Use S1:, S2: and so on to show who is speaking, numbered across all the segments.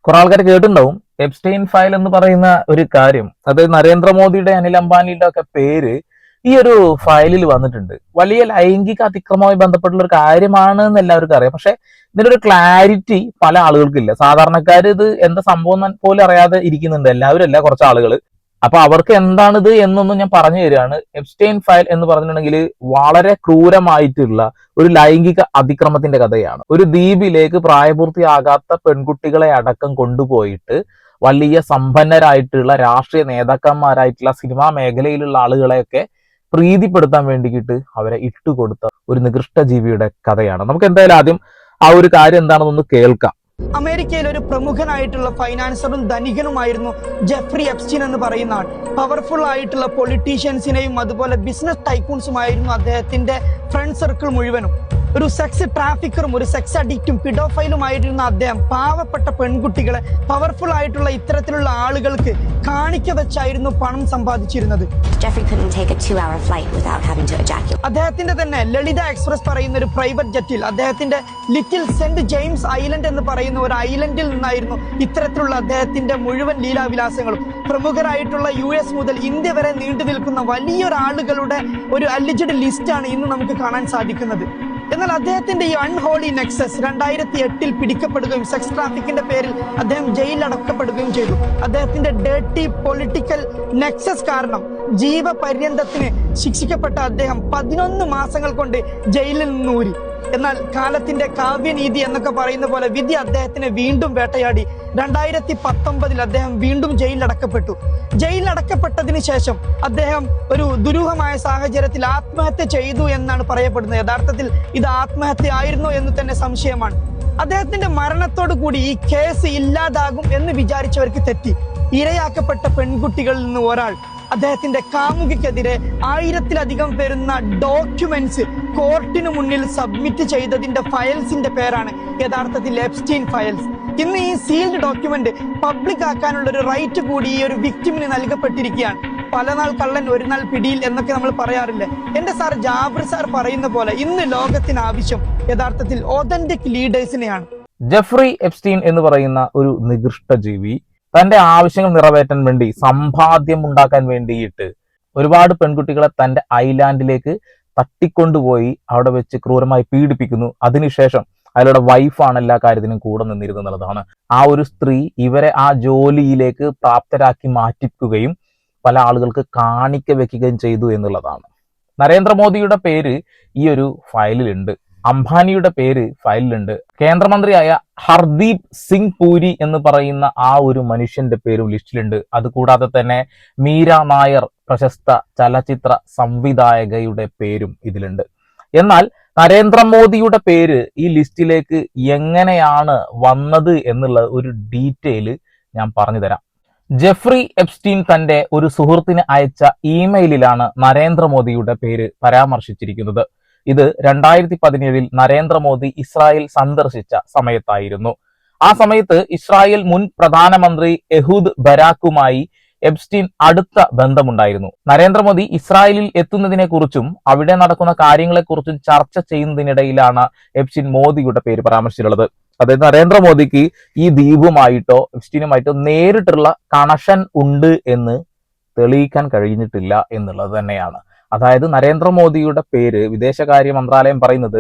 S1: കുറെ ആൾക്കാർ കേട്ടിട്ടുണ്ടാവും എപ്സ്റ്റൈൻ ഫയൽ എന്ന് പറയുന്ന ഒരു കാര്യം. അത് നരേന്ദ്രമോദിയുടെ, അനിൽ അംബാനിയുടെ ഒക്കെ പേര് ഈ ഒരു ഫയലിൽ വന്നിട്ടുണ്ട്. വലിയ ലൈംഗിക അതിക്രമവുമായി ബന്ധപ്പെട്ടുള്ള ഒരു കാര്യമാണ് എന്ന് എല്ലാവർക്കും അറിയാം. പക്ഷെ ഇതിനൊരു ക്ലാരിറ്റി പല ആളുകൾക്കില്ല. സാധാരണക്കാർ ഇത് എന്താ സംഭവം പോലും അറിയാതെ ഇരിക്കുന്നുണ്ട്. എല്ലാവരും അല്ല, കുറച്ച് ആളുകൾ. അപ്പൊ അവർക്ക് എന്താണിത് എന്നൊന്നും ഞാൻ പറഞ്ഞു തരികയാണ്. എപ്സ്റ്റൈൻ ഫയൽ എന്ന് പറഞ്ഞിട്ടുണ്ടെങ്കിൽ വളരെ ക്രൂരമായിട്ടുള്ള ഒരു ലൈംഗിക അതിക്രമത്തിന്റെ കഥയാണ്. ഒരു ദ്വീപിലേക്ക് പ്രായപൂർത്തിയാകാത്ത പെൺകുട്ടികളെ അടക്കം കൊണ്ടുപോയിട്ട് വലിയ സമ്പന്നരായിട്ടുള്ള രാഷ്ട്രീയ നേതാക്കന്മാരായിട്ടുള്ള സിനിമാ മേഖലയിലുള്ള ആളുകളെയൊക്കെ പ്രീതിപ്പെടുത്താൻ വേണ്ടിയിട്ട് അവരെ ഇട്ടുകൊടുത്ത ഒരു നികൃഷ്ട ജീവിയുടെ കഥയാണ്. നമുക്ക് എന്തായാലും ആദ്യം ആ ഒരു കാര്യം എന്താണെന്നൊന്ന് കേൾക്കാം.
S2: അമേരിക്കയിൽ ഒരു പ്രമുഖനായിട്ടുള്ള ഫൈനാൻസറും ധനികനുമായിരുന്നു ജെഫ്രി എപ്സ്റ്റീൻ എന്ന് പറയുന്ന ആൾ. പവർഫുൾ ആയിട്ടുള്ള പൊളിറ്റീഷ്യൻസിനെയും അതുപോലെ ബിസിനസ് ടൈക്കൂൺസുമായിരുന്നു അദ്ദേഹത്തിന്റെ ഫ്രണ്ട് സർക്കിൾ മുഴുവനും. ഒരു സെക്സ് ട്രാഫിക്കറും ഒരു സെക്സ് അഡിക്റ്റും പിഡോഫൈലുമായിരുന്ന അദ്ദേഹം പാവപ്പെട്ട പെൺകുട്ടികളെ പവർഫുൾ ആയിട്ടുള്ള ഇത്തരത്തിലുള്ള ആളുകൾക്ക് കാണിക്ക വെച്ചായിരുന്നു പണം സമ്പാദിച്ചിരുന്നത്. അദ്ദേഹത്തിന്റെ തന്നെ ലളിത എക്സ്പ്രസ് പറയുന്ന ഒരു പ്രൈവറ്റ് ജെറ്റിൽ അദ്ദേഹത്തിന്റെ ലിറ്റിൽ സെന്റ് ജെയിംസ് ഐലൻഡ് എന്ന് പറയുന്ന ഒരു ഐലൻഡിൽ നിന്നായിരുന്നു ഇത്തരത്തിലുള്ള അദ്ദേഹത്തിന്റെ മുഴുവൻ ലീലാവിലാസങ്ങളും. പ്രമുഖരായിട്ടുള്ള US മുതൽ ഇന്ത്യ വരെ നീണ്ടു നിൽക്കുന്ന വലിയൊരാളുകളുടെ ഒരു അലിജഡ് ലിസ്റ്റാണ് ഇന്ന് നമുക്ക് കാണാൻ സാധിക്കുന്നത്. എന്നാൽ അദ്ദേഹത്തിന്റെ ഈ അൺഹോളി നെക്സസ് 2008 പിടിക്കപ്പെടുകയും സെക്സ് ട്രാഫിക്കിന്റെ പേരിൽ അദ്ദേഹം ജയിലിൽ അടക്കപ്പെടുകയും ചെയ്തു. അദ്ദേഹത്തിന്റെ ഡേർട്ടി പൊളിറ്റിക്കൽ നെക്സസ് കാരണം ജീവപര്യന്തത്തിന് ശിക്ഷിക്കപ്പെട്ട അദ്ദേഹം 11 മാസങ്ങൾ കൊണ്ട് ജയിലിൽ നിന്നൂരി. എന്നാൽ കാലത്തിന്റെ കാവ്യനീതി എന്നൊക്കെ പറയുന്ന പോലെ വിധി അദ്ദേഹത്തിനെ വീണ്ടും വേട്ടയാടി. 2019 അദ്ദേഹം വീണ്ടും ജയിലിലടക്കപ്പെട്ടു. ജയിലിലടക്കപ്പെട്ടതിന് ശേഷം അദ്ദേഹം ഒരു ദുരൂഹമായ സാഹചര്യത്തിൽ ആത്മഹത്യ ചെയ്തു എന്നാണ് പറയപ്പെടുന്നത്. യഥാർത്ഥത്തിൽ ഇത് ആത്മഹത്യ ആയിരുന്നോ എന്ന് തന്നെ സംശയമാണ്. അദ്ദേഹത്തിന്റെ മരണത്തോടു കൂടി ഈ കേസ് ഇല്ലാതാകും എന്ന് വിചാരിച്ചവർക്ക് തെറ്റി. ഇരയാക്കപ്പെട്ട പെൺകുട്ടികളിൽ നിന്ന് ഒരാൾ അദ്ദേഹത്തിന്റെ കാമുകിക്കെതിരെ 1000-ലധികം വരുന്ന ഡോക്യുമെന്റ്സ് കോർട്ടിനു മുന്നിൽ സബ്മിറ്റ് ചെയ്തതിന്റെ ഫയൽസിന്റെ പേരാണ് യഥാർത്ഥത്തിൽ എപ്സ്റ്റീൻ ഫയൽസ്. ഇന്ന് ഈ സീൽഡ് ഡോക്യുമെന്റ് പബ്ലിക് ആക്കാനുള്ള ഒരു റൈറ്റ് കൂടി ഈ ഒരു വിക്ടിമിന് നൽകപ്പെട്ടിരിക്കുകയാണ്. പല നാൾ കള്ളൻ ഒരു നാൾ പിടിയിൽ എന്നൊക്കെ നമ്മൾ പറയാറില്ലേ? എന്റെ സാർ ജാബിർ സാർ പറയുന്ന പോലെ ഇന്ന് ലോകത്തിന് ആവശ്യം യഥാർത്ഥത്തിൽ ഒതന്റിക് ലീഡേഴ്സിനെയാണ്.
S1: ജെഫ്രി എപ്സ്റ്റീൻ എന്ന് പറയുന്ന ഒരു നികൃഷ്ട ജീവി തന്റെ ആവശ്യങ്ങൾ നിറവേറ്റാൻ വേണ്ടി, സമ്പാദ്യം ഉണ്ടാക്കാൻ വേണ്ടിയിട്ട് ഒരുപാട് പെൺകുട്ടികളെ തന്റെ ഐലാൻഡിലേക്ക് തട്ടിക്കൊണ്ടുപോയി അവിടെ വെച്ച് ക്രൂരമായി പീഡിപ്പിക്കുന്നു. അതിനുശേഷം അയാളുടെ വൈഫാണ് എല്ലാ കാര്യത്തിനും കൂടെ നിന്നിരുന്നുള്ളതാണ്. ആ ഒരു സ്ത്രീ ഇവരെ ആ ജോലിയിലേക്ക് പ്രാപ്തരാക്കി മാറ്റിക്കുകയും പല ആളുകൾക്ക് കാണിക്ക വെക്കുകയും ചെയ്തു എന്നുള്ളതാണ്. നരേന്ദ്രമോദിയുടെ പേര് ഈ ഒരു ഫയലിലുണ്ട്. അംബാനിയുടെ പേര് ഫയലിലുണ്ട്. കേന്ദ്രമന്ത്രിയായ ഹർദീപ് സിംഗ് പൂരി എന്ന് പറയുന്ന ആ ഒരു മനുഷ്യന്റെ പേരും ലിസ്റ്റിലുണ്ട്. അതുകൂടാതെ തന്നെ മീര നായർ, പ്രശസ്ത ചലച്ചിത്ര സംവിധായകയുടെ പേരും ഇതിലുണ്ട്. എന്നാൽ നരേന്ദ്രമോദിയുടെ പേര് ഈ ലിസ്റ്റിലേക്ക് എങ്ങനെയാണ് വന്നത് എന്നുള്ള ഒരു ഡീറ്റെയിൽ ഞാൻ പറഞ്ഞു തരാം. ജെഫ്രി എപ്സ്റ്റീൻ തന്റെ ഒരു സുഹൃത്തിന് അയച്ച ഇമെയിലിലാണ് നരേന്ദ്രമോദിയുടെ പേര് പരാമർശിച്ചിരിക്കുന്നത്. ഇത് 2017 നരേന്ദ്രമോദി ഇസ്രായേൽ സന്ദർശിച്ച സമയത്തായിരുന്നു. ആ സമയത്ത് ഇസ്രായേൽ മുൻ പ്രധാനമന്ത്രി എഹൂദ് ബരാക്കുമായി എപ്സ്റ്റീൻ അടുത്ത ബന്ധമുണ്ടായിരുന്നു. നരേന്ദ്രമോദി ഇസ്രായേലിൽ എത്തുന്നതിനെ കുറിച്ചും അവിടെ നടക്കുന്ന കാര്യങ്ങളെക്കുറിച്ചും ചർച്ച ചെയ്യുന്നതിനിടയിലാണ് എപ്സ്റ്റീൻ മോദിയുടെ പേര് പരാമർശിച്ചിട്ടുള്ളത്. അതായത് നരേന്ദ്രമോദിക്ക് ഈ ദ്വീപുമായിട്ടോ എപ്സ്റ്റീനുമായിട്ടോ നേരിട്ടുള്ള കണക്ഷൻ ഉണ്ട് എന്ന് തെളിയിക്കാൻ കഴിഞ്ഞിട്ടില്ല എന്നുള്ളത് തന്നെയാണ്. അതായത് നരേന്ദ്രമോദിയുടെ പേര് വിദേശകാര്യ മന്ത്രാലയം പറയുന്നത്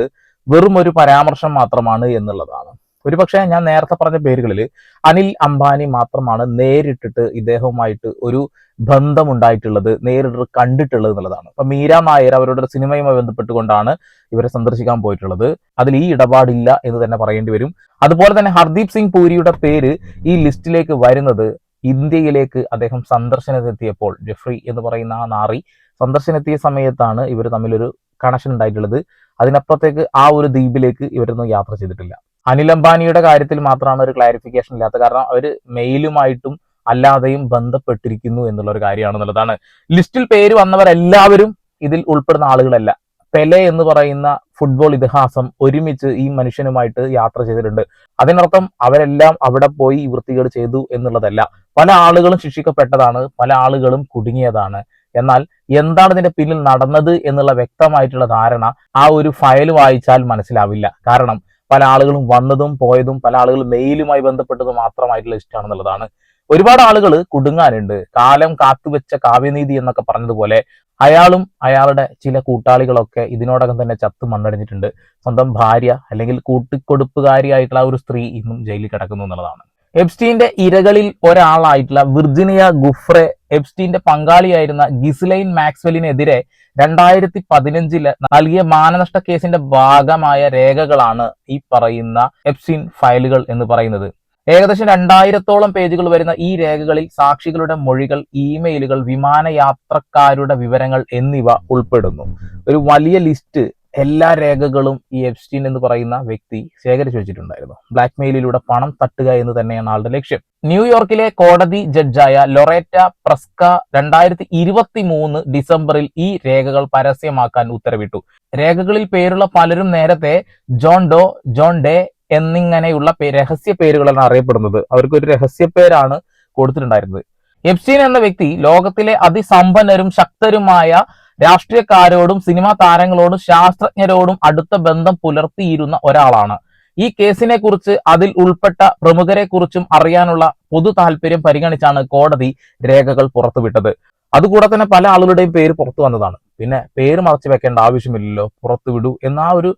S1: വെറും ഒരു പരാമർശം മാത്രമാണ് എന്നുള്ളതാണ്. ഒരുപക്ഷെ ഞാൻ നേരത്തെ പറഞ്ഞ പേരുകളിൽ അനിൽ അംബാനി മാത്രമാണ് നേരിട്ടിട്ട് ഇദ്ദേഹവുമായിട്ട് ഒരു ബന്ധമുണ്ടായിട്ടുള്ളത്, നേരിട്ട് കണ്ടിട്ടുള്ളത് എന്നുള്ളതാണ്. അപ്പൊ മീര നായർ അവരുടെ സിനിമയുമായി ബന്ധപ്പെട്ടുകൊണ്ടാണ് ഇവരെ സന്ദർശിക്കാൻ പോയിട്ടുള്ളത്. അതിൽ ഈ ഇടപാടില്ല എന്ന് തന്നെ പറയേണ്ടി വരും. അതുപോലെ തന്നെ ഹർദീപ് സിംഗ് പൂരിയുടെ പേര് ഈ ലിസ്റ്റിലേക്ക് വരുന്നത് ഇന്ത്യയിലേക്ക് അദ്ദേഹം സന്ദർശനത്തിനെത്തിയപ്പോൾ, ജെഫ്രി എന്ന് പറയുന്ന ആ നാറി സന്ദർശനത്തിയ സമയത്താണ് ഇവർ തമ്മിലൊരു കണക്ഷൻ ഉണ്ടായിട്ടുള്ളത്. അതിനപ്പുറത്തേക്ക് ആ ഒരു ദ്വീപിലേക്ക് ഇവരൊന്നും യാത്ര ചെയ്തിട്ടില്ല. അനിൽ അംബാനിയുടെ കാര്യത്തിൽ മാത്രമാണ് ഒരു ക്ലാരിഫിക്കേഷൻ ഇല്ലാത്ത. കാരണം അവർ മെയിലുമായിട്ടും അല്ലാതെയും ബന്ധപ്പെട്ടിരിക്കുന്നു എന്നുള്ള ഒരു കാര്യമാണെന്നുള്ളതാണ്. ലിസ്റ്റിൽ പേര് വന്നവരെല്ലാവരും ഇതിൽ ഉൾപ്പെടുന്ന ആളുകളല്ല. പെലെ എന്ന് പറയുന്ന ഫുട്ബോൾ ഇതിഹാസം ഒരുമിച്ച് ഈ മനുഷ്യനുമായിട്ട് യാത്ര ചെയ്തിട്ടുണ്ട്. അതിനർത്ഥം അവരെല്ലാം അവിടെ പോയി വൃത്തികേട് ചെയ്തു എന്നുള്ളതല്ല. പല ആളുകളും ശിക്ഷിക്കപ്പെട്ടതാണ്, പല ആളുകളും കുടുങ്ങിയതാണ്. എന്നാൽ എന്താണ് ഇതിന്റെ പിന്നിൽ നടന്നത് എന്നുള്ള വ്യക്തമായിട്ടുള്ള ധാരണ ആ ഒരു ഫയൽ വായിച്ചാൽ മനസ്സിലാവില്ല. കാരണം പല ആളുകളും വന്നതും പോയതും പല ആളുകൾ മെയിലുമായി ബന്ധപ്പെട്ടതും മാത്രമായിട്ടുള്ള ലിസ്റ്റാണെന്നുള്ളതാണ്. ഒരുപാട് ആളുകൾ കുടുങ്ങാനുണ്ട്. കാലം കാത്തുവെച്ച കാവ്യനീതി എന്നൊക്കെ പറഞ്ഞതുപോലെ അയാളും അയാളുടെ ചില കൂട്ടാളികളൊക്കെ ഇതിനോടകം തന്നെ ചത്ത് മണ്ണടിഞ്ഞിട്ടുണ്ട്. സ്വന്തം ഭാര്യ അല്ലെങ്കിൽ കൂട്ടിക്കൊടുപ്പുകാരിയായിട്ടുള്ള ഒരു സ്ത്രീ ഇന്നും ജയിലിൽ കിടക്കുന്നു എന്നുള്ളതാണ്. എപ്സ്റ്റീന്റെ ഇരകളിൽ ഒരാളായിട്ടുള്ള വിർജിനിയ ഗുഫ്രെ എപ്സ്റ്റീന്റെ പങ്കാളിയായിരുന്ന ഗിസ്ലൈൻ മാക്സ്വെലിനെതിരെ 2015 നൽകിയ മാനനഷ്ട കേസിന്റെ ഭാഗമായ രേഖകളാണ് ഈ പറയുന്ന എപ്സ്റ്റീൻ ഫയലുകൾ എന്ന് പറയുന്നത്. ഏകദേശം 2000-ഓളം പേജുകൾ വരുന്ന ഈ രേഖകളിൽ സാക്ഷികളുടെ മൊഴികൾ, ഇമെയിലുകൾ, വിമാനയാത്രക്കാരുടെ വിവരങ്ങൾ എന്നിവ ഉൾപ്പെടുന്നു. ഒരു വലിയ ലിസ്റ്റ് എല്ലാ രേഖകളും ഈ എപ്സ്റ്റീൻ എന്ന് പറയുന്ന വ്യക്തി ശേഖരിച്ചു വെച്ചിട്ടുണ്ടായിരുന്നു. ബ്ലാക്ക് മെയിലിലൂടെ പണം തട്ടുക എന്ന് തന്നെയാണ് ആളുടെ ലക്ഷ്യം. ന്യൂയോർക്കിലെ കോടതി ജഡ്ജായ ലൊറേറ്റ പ്രസ്ക 2023 ഡിസംബറിൽ ഈ രേഖകൾ പരസ്യമാക്കാൻ ഉത്തരവിട്ടു. രേഖകളിൽ പേരുള്ള പലരും നേരത്തെ ജോൺ ഡോ, ജോൺ ഡേ എന്നിങ്ങനെയുള്ള രഹസ്യ പേരുകളാണ് അറിയപ്പെടുന്നത്. അവർക്ക് ഒരു രഹസ്യ പേരാണ് കൊടുത്തിട്ടുണ്ടായിരുന്നത്. എപ്സ്റ്റീൻ എന്ന വ്യക്തി ലോകത്തിലെ അതിസമ്പന്നരും ശക്തരുമായ രാഷ്ട്രീയക്കാരോടും സിനിമാ താരങ്ങളോടും ശാസ്ത്രജ്ഞരോടും അടുത്ത ബന്ധം പുലർത്തിയിരുന്ന ഒരാളാണ്. ഈ കേസിനെ കുറിച്ച് അതിൽ ഉൾപ്പെട്ട പ്രമുഖരെ കുറിച്ചും അറിയാനുള്ള പൊതു താല്പര്യം പരിഗണിച്ചാണ് കോടതി രേഖകൾ പുറത്തുവിട്ടത്. അതുകൂടെ തന്നെ പല ആളുകളുടെയും പേര് പുറത്തു വന്നതാണ്. പിന്നെ പേര് മറച്ചു വെക്കേണ്ട ആവശ്യമില്ലല്ലോ, പുറത്തുവിടൂ എന്ന ആ ഒരു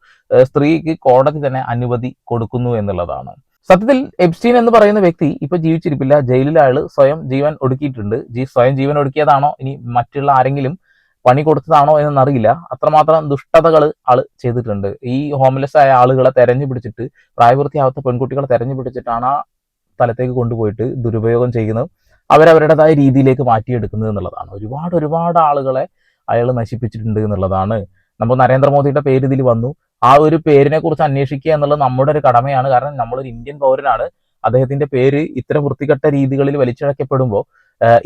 S1: സ്ത്രീക്ക് കോടതി തന്നെ അനുമതി കൊടുക്കുന്നു എന്നുള്ളതാണ്. സത്യത്തിൽ എപ്സ്റ്റീൻ എന്ന് പറയുന്ന വ്യക്തി ഇപ്പൊ ജീവിച്ചിരിപ്പില്ല. ജയിലിൽ അയാൾ സ്വയം ജീവൻ ഒടുക്കിയിട്ടുണ്ട്. സ്വയം ജീവൻ ഒടുക്കിയതാണോ ഇനി മറ്റുള്ള ആരെങ്കിലും പണി കൊടുത്തതാണോ എന്നറിയില്ല. അത്രമാത്രം ദുഷ്ടതകൾ ആള് ചെയ്തിട്ടുണ്ട്. ഈ ഹോംലെസ് ആയ ആളുകളെ തെരഞ്ഞു പിടിച്ചിട്ട്, പ്രായപൂർത്തിയാവാത്ത പെൺകുട്ടികളെ തെരഞ്ഞു പിടിച്ചിട്ടാണ് ആ സ്ഥലത്തേക്ക് കൊണ്ടുപോയിട്ട് ദുരുപയോഗം ചെയ്യുന്നത്, അവരവരുടേതായ രീതിയിലേക്ക് മാറ്റിയെടുക്കുന്നത് എന്നുള്ളതാണ്. ഒരുപാട് ആളുകളെ അയാൾ നശിപ്പിച്ചിട്ടുണ്ട് എന്നുള്ളതാണ്. നമ്മൾ നരേന്ദ്രമോദിയുടെ പേര് ഇതിൽ വന്നു. ആ ഒരു പേരിനെ കുറിച്ച് അന്വേഷിക്കുക എന്നുള്ളത് നമ്മുടെ ഒരു കടമയാണ്. കാരണം നമ്മളൊരു ഇന്ത്യൻ പൗരനാണ്. അദ്ദേഹത്തിന്റെ പേര് ഇത്തരം വൃത്തികെട്ട രീതികളിൽ വലിച്ചിഴക്കപ്പെടുമ്പോൾ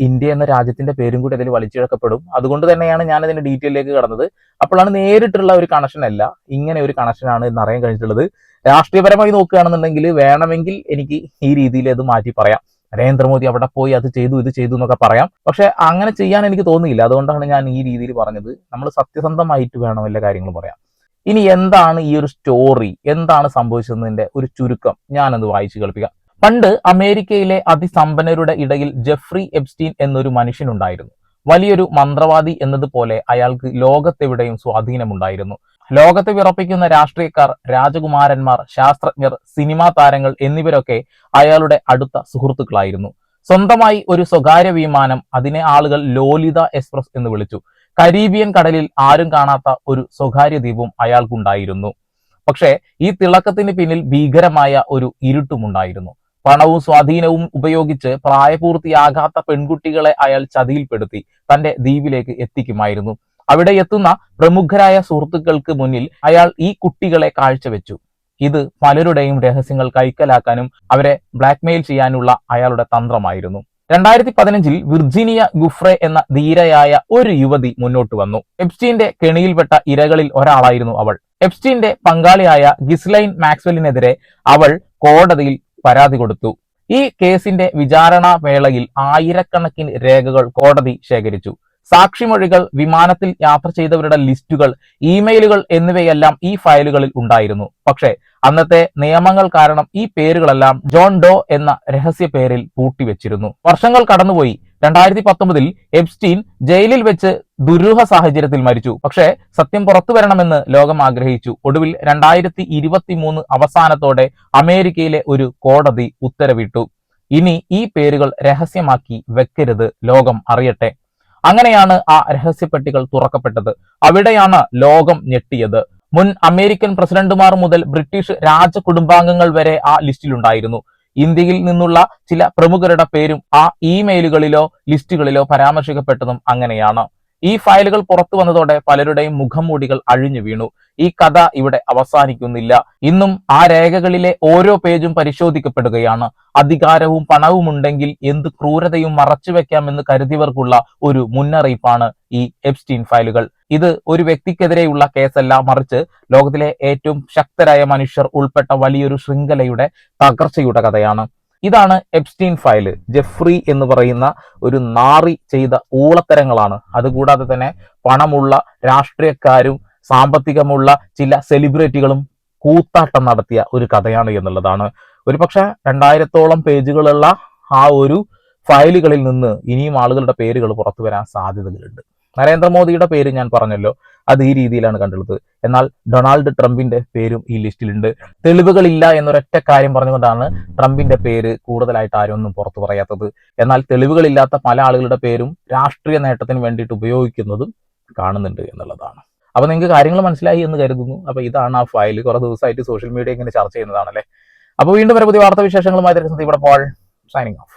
S1: ഇന്ത്യ എന്ന രാജ്യത്തിന്റെ പേരും കൂടി അതിൽ വലിച്ചിഴക്കപ്പെടും. അതുകൊണ്ട് തന്നെയാണ് ഞാൻ അതിന്റെ ഡീറ്റെയിലേക്ക് കടന്നത്. അപ്പോഴാണ് നേരിട്ടുള്ള ഒരു കണക്ഷൻ അല്ല, ഇങ്ങനെ ഒരു കണക്ഷനാണ് എന്ന് അറിയാൻ കഴിഞ്ഞിട്ടുള്ളത്. രാഷ്ട്രീയപരമായി നോക്കുകയാണെന്നുണ്ടെങ്കിൽ വേണമെങ്കിൽ എനിക്ക് ഈ രീതിയിൽ അത് മാറ്റി പറയാം. നരേന്ദ്രമോദി അവിടെ പോയി അത് ചെയ്തു ഇത് ചെയ്തു എന്നൊക്കെ പറയാം. പക്ഷെ അങ്ങനെ ചെയ്യാൻ എനിക്ക് തോന്നിയില്ല. അതുകൊണ്ടാണ് ഞാൻ ഈ രീതിയിൽ പറഞ്ഞത്. നമ്മൾ സത്യസന്ധമായിട്ട് വേണം എല്ലാ കാര്യങ്ങളും പറയാം. ഇനി എന്താണ് ഈ ഒരു സ്റ്റോറി, എന്താണ് സംഭവിച്ചതിന്റെ ഒരു ചുരുക്കം ഞാനത് വായിച്ചു കേൾപ്പിക്കാം. പണ്ട് അമേരിക്കയിലെ അതിസമ്പന്നരുടെ ഇടയിൽ ജെഫ്രി എപ്സ്റ്റീൻ എന്നൊരു മനുഷ്യനുണ്ടായിരുന്നു. വലിയൊരു മന്ത്രവാദി എന്നതുപോലെ അയാൾക്ക് ലോകത്തെവിടെയും സ്വാധീനമുണ്ടായിരുന്നു. ലോകത്തെ വിറപ്പിക്കുന്ന രാഷ്ട്രീയക്കാർ, രാജകുമാരന്മാർ, ശാസ്ത്രജ്ഞർ, സിനിമാ താരങ്ങൾ എന്നിവരൊക്കെ അയാളുടെ അടുത്ത സുഹൃത്തുക്കളായിരുന്നു. സ്വന്തമായി ഒരു സ്വകാര്യ വിമാനം, അതിനെ ആളുകൾ ലോലിത എക്സ്പ്രസ് എന്ന് വിളിച്ചു. കരീബിയൻ കടലിൽ ആരും കാണാത്ത ഒരു സ്വകാര്യ ദ്വീപും അയാൾക്കുണ്ടായിരുന്നു. പക്ഷേ ഈ തിളക്കത്തിന് പിന്നിൽ ഭീകരമായ ഒരു ഇരുട്ടുമുണ്ടായിരുന്നു. പണവും സ്വാധീനവും ഉപയോഗിച്ച് പ്രായപൂർത്തിയാകാത്ത പെൺകുട്ടികളെ അയാൾ ചതിയിൽപ്പെടുത്തി തന്റെ ദ്വീപിലേക്ക് എത്തിക്കുമായിരുന്നു. അവിടെ എത്തുന്ന പ്രമുഖരായ സുഹൃത്തുക്കൾക്ക് മുന്നിൽ അയാൾ ഈ കുട്ടികളെ കാഴ്ചവെച്ചു. ഇത് പലരുടെയും രഹസ്യങ്ങൾ കൈക്കലാക്കാനും അവരെ ബ്ലാക്ക്മെയിൽ ചെയ്യാനുള്ള അയാളുടെ തന്ത്രമായിരുന്നു. 2015 വിർജീനിയ ഗുഫ്രെ എന്ന ധീരയായ ഒരു യുവതി മുന്നോട്ട് വന്നു. എപ്സ്റ്റീന്റെ കെണിയിൽപ്പെട്ട ഇരകളിൽ ഒരാളായിരുന്നു അവൾ. എപ്സ്റ്റീന്റെ പങ്കാളിയായ ഗിസ്ലൈൻ മാക്സ്വെലിനെതിരെ അവൾ കോടതിയിൽ പരാതി കൊടുത്തു. ഈ കേസിന്റെ വിചാരണാ വേളയിൽ ആയിരക്കണക്കിന് രേഖകൾ കോടതി ശേഖരിച്ചു. സാക്ഷിമൊഴികൾ, വിമാനത്തിൽ യാത്ര ചെയ്തവരുടെ ലിസ്റ്റുകൾ, ഇമെയിലുകൾ എന്നിവയെല്ലാം ഈ ഫയലുകളിൽ ഉണ്ടായിരുന്നു. പക്ഷേ അന്നത്തെ നിയമങ്ങൾ കാരണം ഈ പേരുകളെല്ലാം ജോൺ ഡോ എന്ന രഹസ്യ പേരിൽ പൂട്ടിവെച്ചിരുന്നു. വർഷങ്ങൾ കടന്നുപോയി. 2019 എപ്സ്റ്റീൻ ജയിലിൽ വെച്ച് ദുരൂഹ സാഹചര്യത്തിൽ മരിച്ചു. പക്ഷേ സത്യം പുറത്തു വരണമെന്ന് ലോകം ആഗ്രഹിച്ചു. ഒടുവിൽ 2023 അവസാനത്തോടെ അമേരിക്കയിലെ ഒരു കോടതി ഉത്തരവിട്ടു. ഇനി ഈ പേരുകൾ രഹസ്യമാക്കി വെക്കരുത്, ലോകം അറിയട്ടെ. അങ്ങനെയാണ് ആ രഹസ്യപ്പെട്ടികൾ തുറക്കപ്പെട്ടത്. അവിടെയാണ് ലോകം ഞെട്ടിയത്. മുൻ അമേരിക്കൻ പ്രസിഡന്റുമാർ മുതൽ ബ്രിട്ടീഷ് രാജകുടുംബാംഗങ്ങൾ വരെ ആ ലിസ്റ്റിലുണ്ടായിരുന്നു. ഇന്ത്യയിൽ നിന്നുള്ള ചില പ്രമുഖരുടെ പേരും ആ ഇമെയിലുകളിലോ ലിസ്റ്റുകളിലോ പരാമർശിക്കപ്പെട്ടതും അങ്ങനെയാണ്. ഈ ഫയലുകൾ പുറത്തു വന്നതോടെ പലരുടെയും മുഖംമൂടികൾ അഴിഞ്ഞു വീണു. ഈ കഥ ഇവിടെ അവസാനിക്കുന്നില്ല. ഇന്നും ആ രേഖകളിലെ ഓരോ പേജും പരിശോധിക്കപ്പെടുകയാണ്. അധികാരവും പണവും ഉണ്ടെങ്കിൽ എന്ത് ക്രൂരതയും മറച്ചുവെക്കാമെന്ന് കരുതിയവർക്കുള്ള ഒരു മുന്നറിയിപ്പാണ് ഈ എപ്സ്റ്റീൻ ഫയലുകൾ. ഇത് ഒരു വ്യക്തിക്കെതിരെയുള്ള കേസല്ല, മറിച്ച് ലോകത്തിലെ ഏറ്റവും ശക്തരായ മനുഷ്യർ ഉൾപ്പെട്ട വലിയൊരു ശൃംഖലയുടെ തകർച്ചയുടെ കഥയാണ്. ഇതാണ് എപ്സ്റ്റീൻ ഫയല്. ജെഫ്രി എന്ന് പറയുന്ന ഒരു നാറി ചെയ്ത ഊളത്തരങ്ങളാണ്. അതുകൂടാതെ തന്നെ പണമുള്ള രാഷ്ട്രീയക്കാരും സാമ്പത്തികമുള്ള ചില സെലിബ്രിറ്റികളും കൂത്താട്ടം നടത്തിയ ഒരു കഥയാണ് എന്നുള്ളതാണ്. ഒരു പക്ഷെ 2000-ഓളം പേജുകളുള്ള ആ ഒരു ഫയലുകളിൽ നിന്ന് ഇനിയും ആളുകളുടെ പേരുകൾ പുറത്തു വരാൻ സാധ്യതകളുണ്ട്. നരേന്ദ്രമോദിയുടെ പേര് ഞാൻ പറഞ്ഞല്ലോ, അത് ഈ രീതിയിലാണ് കണ്ടുള്ളത്. എന്നാൽ ഡൊണാൾഡ് ട്രംപിന്റെ പേരും ഈ ലിസ്റ്റിലുണ്ട്. തെളിവുകളില്ല എന്നൊരൊറ്റ കാര്യം പറഞ്ഞുകൊണ്ടാണ് ട്രംപിന്റെ പേര് കൂടുതലായിട്ട് ആരും ഒന്നും പുറത്തു പറയാത്തത്. എന്നാൽ തെളിവുകളില്ലാത്ത പല ആളുകളുടെ പേരും രാഷ്ട്രീയ നേട്ടത്തിന് വേണ്ടിയിട്ട് ഉപയോഗിക്കുന്നതും കാണുന്നുണ്ട് എന്നുള്ളതാണ്. അപ്പൊ നിങ്ങൾക്ക് കാര്യങ്ങൾ മനസ്സിലായി എന്ന് കരുതുന്നു. അപ്പൊ ഇതാണ് ആ ഫയൽ. കുറെ ദിവസമായിട്ട് സോഷ്യൽ മീഡിയ ഇങ്ങനെ ചർച്ച ചെയ്യുന്നതാണല്ലേ. അപ്പൊ വീണ്ടും ഒരു പുതിയ വാർത്താ വിശേഷങ്ങളുമായി ഇവിടെ പോൾ സൈനിങ് ഓഫ്.